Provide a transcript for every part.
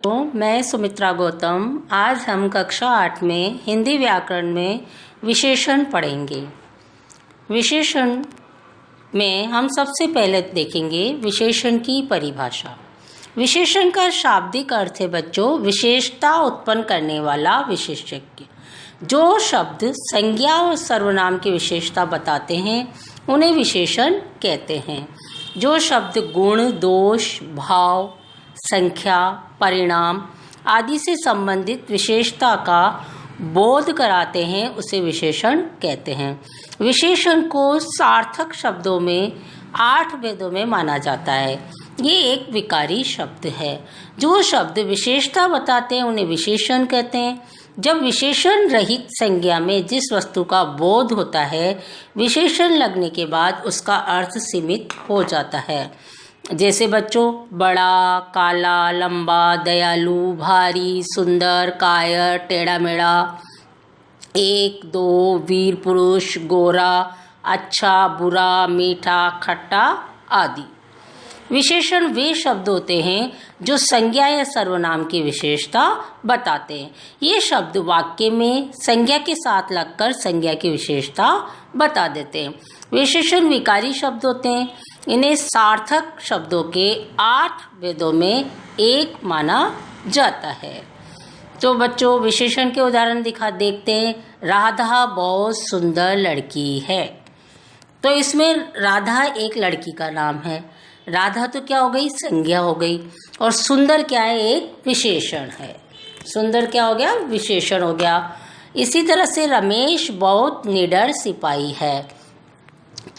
तो मैं सुमित्रा गौतम। आज हम कक्षा 8 में हिंदी व्याकरण में विशेषण पढ़ेंगे। विशेषण में हम सबसे पहले देखेंगे विशेषण की परिभाषा। विशेषण का शाब्दिक अर्थ है बच्चों विशेषता उत्पन्न करने वाला विशेषज्ञ। जो शब्द संज्ञा और सर्वनाम की विशेषता बताते हैं उन्हें विशेषण कहते हैं। जो शब्द गुण, दोष, भाव, संख्या, परिणाम आदि से संबंधित विशेषता का बोध कराते हैं उसे विशेषण कहते हैं। विशेषण को सार्थक शब्दों में 8 भेदों में माना जाता है। ये एक विकारी शब्द है। जो शब्द विशेषता बताते हैं उन्हें विशेषण कहते हैं। जब विशेषण रहित संज्ञा में जिस वस्तु का बोध होता है, विशेषण लगने के बाद उसका अर्थ सीमित हो जाता है। जैसे बच्चों बड़ा, काला, लंबा, दयालु, भारी, सुंदर, कायर, टेढ़ा मेढ़ा, 1, 2, वीर पुरुष, गोरा, अच्छा, बुरा, मीठा, खट्टा आदि। विशेषण वे शब्द होते हैं जो संज्ञा या सर्वनाम की विशेषता बताते हैं। ये शब्द वाक्य में संज्ञा के साथ लगकर संज्ञा की विशेषता बता देते हैं। विशेषण विकारी शब्द होते हैं। इन्हें सार्थक शब्दों के 8 भेदों में एक माना जाता है। तो बच्चों विशेषण के उदाहरण देखते हैं। राधा बहुत सुंदर लड़की है। तो इसमें राधा एक लड़की का नाम है। राधा तो क्या हो गई, संज्ञा हो गई। और सुंदर क्या है, एक विशेषण है। सुंदर क्या हो गया, विशेषण हो गया। इसी तरह से रमेश बहुत निडर सिपाही है।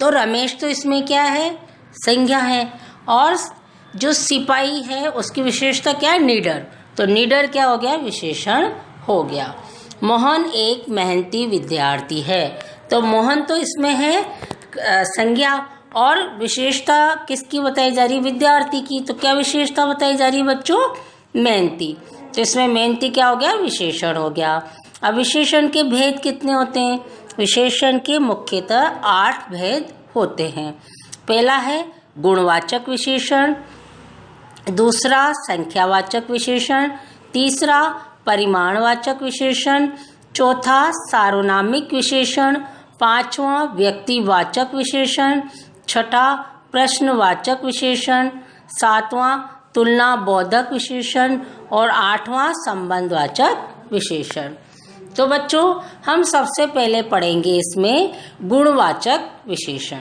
तो रमेश तो इसमें क्या है, संज्ञा है। और जो सिपाही है उसकी विशेषता क्या है, निडर। तो निडर क्या हो गया, विशेषण हो गया। मोहन एक मेहनती विद्यार्थी है। तो मोहन तो इसमें है संज्ञा और विशेषता किसकी बताई जा रही, विद्यार्थी की। तो क्या विशेषता बताई जा रही है बच्चों, मेहनती। तो इसमें मेहनती क्या हो गया, विशेषण हो गया। अब विशेषण के भेद कितने होते हैं? विशेषण के मुख्यतः 8 भेद होते हैं। पहला है गुणवाचक विशेषण, दूसरा संख्यावाचक विशेषण, तीसरा परिमाणवाचक विशेषण, चौथा सार्वनामिक विशेषण, पांचवा व्यक्तिवाचक विशेषण, छठा प्रश्नवाचक विशेषण, सातवां तुलना बोधक विशेषण और 8वां संबंधवाचक विशेषण। तो बच्चों हम सबसे पहले पढ़ेंगे इसमें गुणवाचक विशेषण।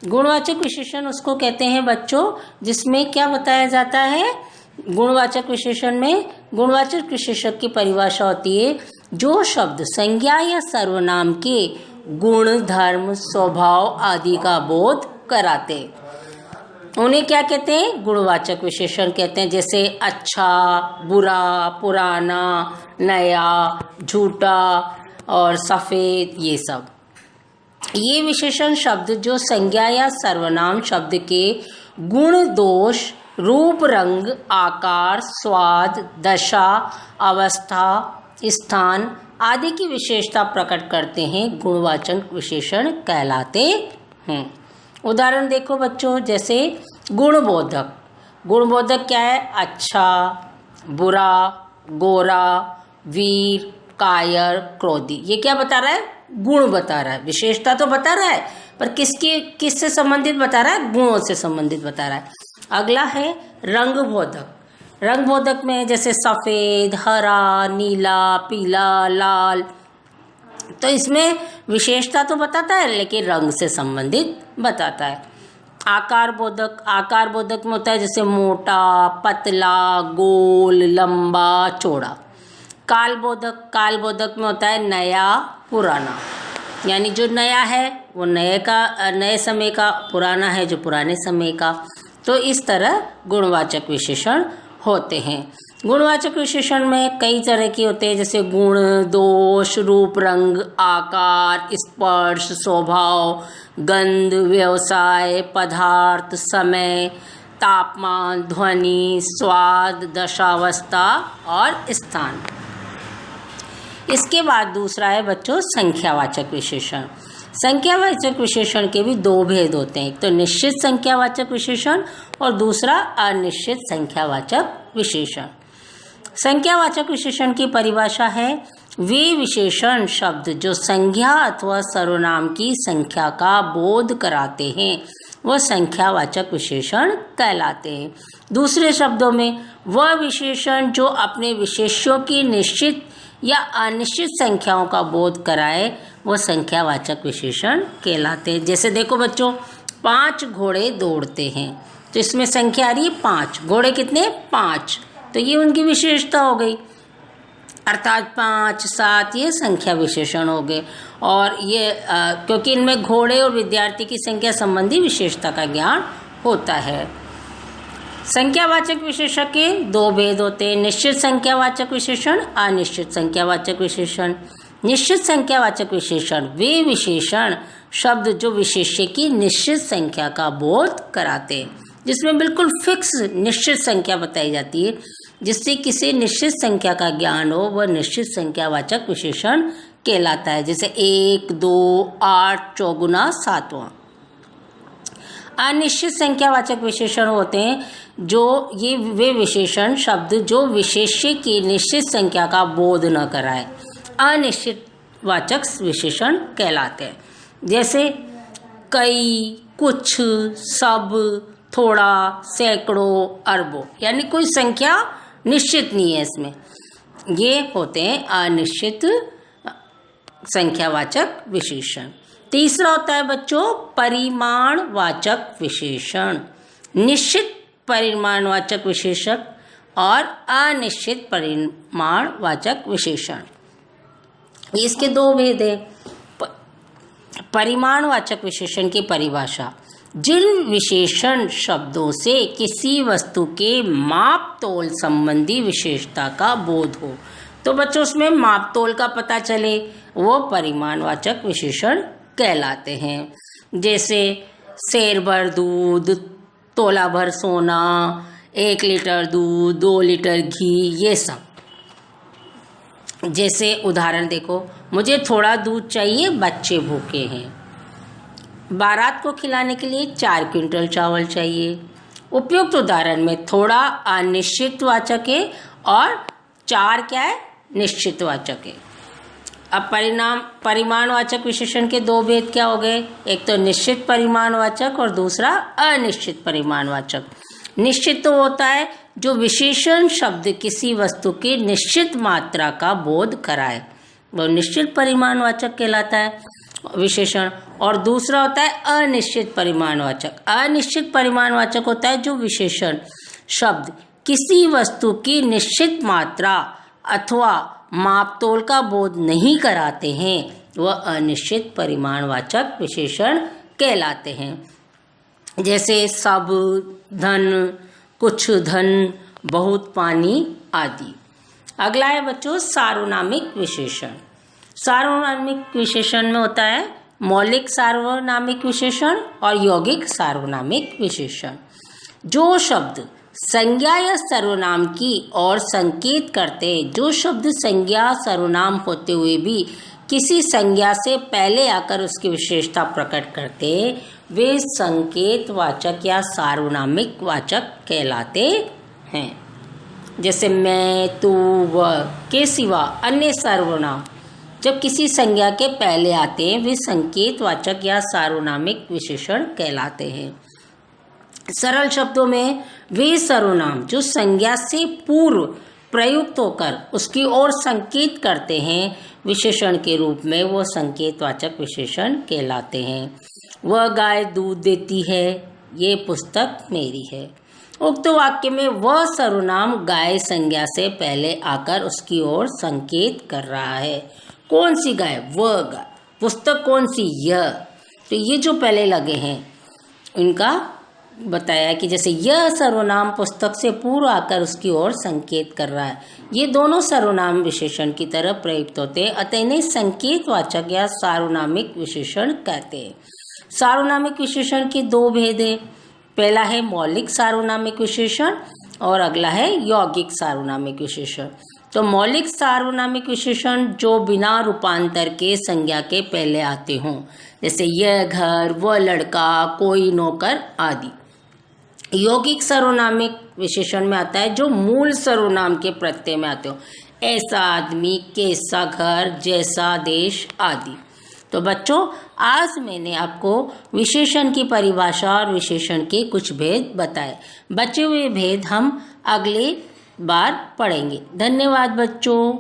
गुणवाचक विशेषण उसको कहते हैं बच्चों जिसमें क्या बताया जाता है। गुणवाचक विशेषण में गुणवाचक विशेषण की परिभाषा होती है जो शब्द संज्ञा या सर्वनाम के गुण, धर्म, स्वभाव आदि का बोध कराते, उन्हें क्या कहते हैं, गुणवाचक विशेषण कहते हैं। जैसे अच्छा, बुरा, पुराना, नया, झूठा और सफ़ेद, ये सब। ये विशेषण शब्द जो संज्ञा या सर्वनाम शब्द के गुण, दोष, रूप, रंग, आकार, स्वाद, दशा, अवस्था, स्थान आदि की विशेषता प्रकट करते हैं, गुणवाचक विशेषण कहलाते हैं। उदाहरण देखो बच्चों, जैसे गुणबोधक। गुणबोधक क्या है, अच्छा, बुरा, गोरा, वीर, कायर, क्रोधी। ये क्या बता रहा है, गुण बता रहा है। विशेषता तो बता रहा है पर किससे संबंधित बता रहा है, गुणों से संबंधित बता रहा है। अगला है रंगबोधक। रंगबोधक में जैसे सफ़ेद, हरा, नीला, पीला, लाल। तो इसमें विशेषता तो बताता है लेकिन रंग से संबंधित बताता है। आकार बोधक। आकार बोधक में होता है जैसे मोटा, पतला, गोल, लंबा, चौड़ा। काल बोधक। काल बोधक में होता है नया, पुराना। यानी जो नया है वो नए समय का, पुराना है जो पुराने समय का। तो इस तरह गुणवाचक विशेषण होते हैं। गुणवाचक विशेषण में कई तरह के होते हैं जैसे गुण, दोष, रूप, रंग, आकार, स्पर्श, स्वभाव, गंध, व्यवसाय, पदार्थ, समय, तापमान, ध्वनि, स्वाद, दशावस्था और स्थान। इसके बाद दूसरा है बच्चों संख्यावाचक विशेषण। संख्यावाचक विशेषण के भी 2 भेद होते हैं, एक तो निश्चित संख्यावाचक विशेषण और दूसरा अनिश्चित संख्यावाचक विशेषण। संख्यावाचक विशेषण की परिभाषा है वे विशेषण शब्द जो संज्ञा अथवा सर्वनाम की संख्या का बोध कराते हैं वह संख्यावाचक विशेषण कहलाते हैं। दूसरे शब्दों में वह विशेषण जो अपने विशेष्यों की निश्चित या अनिश्चित संख्याओं का बोध कराए वह संख्यावाचक विशेषण कहलाते हैं। जैसे देखो बच्चों, 5 घोड़े दौड़ते हैं तो इसमें संख्या आ रही है 5, घोड़े कितने 5, तो ये उनकी विशेषता हो गई, अर्थात 5, 7 ये संख्या विशेषण हो गए। और ये क्योंकि इनमें घोड़े और विद्यार्थी की संख्या संबंधी विशेषता का ज्ञान होता है। संख्यावाचक विशेषण के 2 भेद होते हैं, निश्चित संख्यावाचक विशेषण, अनिश्चित संख्यावाचक विशेषण। निश्चित संख्यावाचक विशेषण वे विशेषण शब्द जो विशेष्य की निश्चित संख्या का बोध कराते हैं, जिसमें बिल्कुल फिक्स निश्चित संख्या बताई जाती है, जिससे किसी निश्चित संख्या का ज्ञान हो वह निश्चित संख्यावाचक विशेषण कहलाता है। जैसे 1, 2, 8, 4 7वां। अनिश्चित संख्यावाचक विशेषण होते हैं जो ये वे विशेषण शब्द जो विशेष्य की निश्चित संख्या का बोध न कराए अनिश्चित वाचक विशेषण कहलाते हैं। जैसे कई, कुछ, सब, थोड़ा, सैकड़ों, अरबों, यानी कोई संख्या निश्चित नहीं है इसमें, ये होते हैं अनिश्चित संख्यावाचक विशेषण। तीसरा होता है बच्चों परिमाणवाचक विशेषण। निश्चित परिमाणवाचक विशेषण और अनिश्चित परिमाणवाचक विशेषण, इसके 2 भेद हैं। परिमाणवाचक विशेषण की परिभाषा जिन विशेषण शब्दों से किसी वस्तु के माप तोल संबंधी विशेषता का बोध हो, तो बच्चों उसमें माप तोल का पता चले वो परिमाणवाचक विशेषण कहलाते हैं। जैसे सेर भर दूध, तोला भर सोना, 1 लीटर दूध, 2 लीटर घी, ये सब। जैसे उदाहरण देखो, मुझे थोड़ा दूध चाहिए, बच्चे भूखे हैं। बारात को खिलाने के लिए 4 क्विंटल चावल चाहिए। उपयुक्त उदाहरण में थोड़ा अनिश्चित वाचक है और 4 क्या है, निश्चित वाचक है। अब परिमाणवाचक विशेषण के 2 भेद क्या हो गए, एक तो निश्चित परिमाणवाचक और दूसरा अनिश्चित परिमाणवाचक। निश्चित तो होता है जो विशेषण शब्द किसी वस्तु की निश्चित मात्रा का बोध कराए, वो निश्चित परिमाणवाचक कहलाता है विशेषण। और दूसरा होता है अनिश्चित परिमाणवाचक। अनिश्चित परिमाणवाचक होता है जो विशेषण शब्द किसी वस्तु की निश्चित मात्रा अथवा मापतोल का बोध नहीं कराते हैं, वह अनिश्चित परिमाणवाचक विशेषण कहलाते हैं। जैसे सब, धन, कुछ धन, बहुत पानी आदि। अगला है बच्चों सार्वनामिक विशेषण। सार्वनामिक विशेषण में होता है मौलिक सार्वनामिक विशेषण और यौगिक सार्वनामिक विशेषण। जो शब्द संज्ञा या सर्वनाम की ओर संकेत करते हैं, जो शब्द संज्ञा सर्वनाम होते हुए भी किसी संज्ञा से पहले आकर उसकी विशेषता प्रकट करते हैं, वे संकेत वाचक या सार्वनामिक वाचक कहलाते हैं। जैसे मैं, तू, वह के सिवा अन्य सर्वनाम जब किसी संज्ञा के पहले आते हैं वे संकेत वाचक या सार्वनामिक विशेषण कहलाते हैं। सरल शब्दों में वे सर्वनाम जो संज्ञा से पूर्व प्रयुक्त होकर उसकी ओर संकेत करते हैं विशेषण के रूप में, वो संकेतवाचक विशेषण कहलाते हैं। वह गाय दूध देती है, ये पुस्तक मेरी है। उक्त वाक्य में वह सर्वनाम गाय संज्ञा से पहले आकर उसकी ओर संकेत कर रहा है। कौन सी गाय, वह गाय। पुस्तक कौन सी, यह। तो ये जो पहले लगे हैं इनका बताया कि जैसे यह सर्वनाम पुस्तक से पूर्व आकर उसकी ओर संकेत कर रहा है, ये दोनों सर्वनाम विशेषण की तरह प्रयुक्त होते हैं, अतः इन्हें संकेतवाचक या सार्वनामिक विशेषण कहते हैं। सार्वनामिक विशेषण के 2 भेद हैं। पहला है मौलिक सार्वनामिक विशेषण और अगला है यौगिक सार्वनामिक विशेषण। तो मौलिक सार्वनामिक विशेषण जो बिना रूपांतर के संज्ञा के पहले आते हों, जैसे यह घर, वह लड़का, कोई नौकर आदि। यौगिक सर्वनामिक विशेषण में आता है जो मूल सर्वनाम के प्रत्यय में आते हो, ऐसा आदमी, कैसा घर, जैसा देश आदि। तो बच्चों, आज मैंने आपको विशेषण की परिभाषा और विशेषण के कुछ भेद बताए। बचे हुए भेद हम अगले बार पढ़ेंगे। धन्यवाद बच्चों।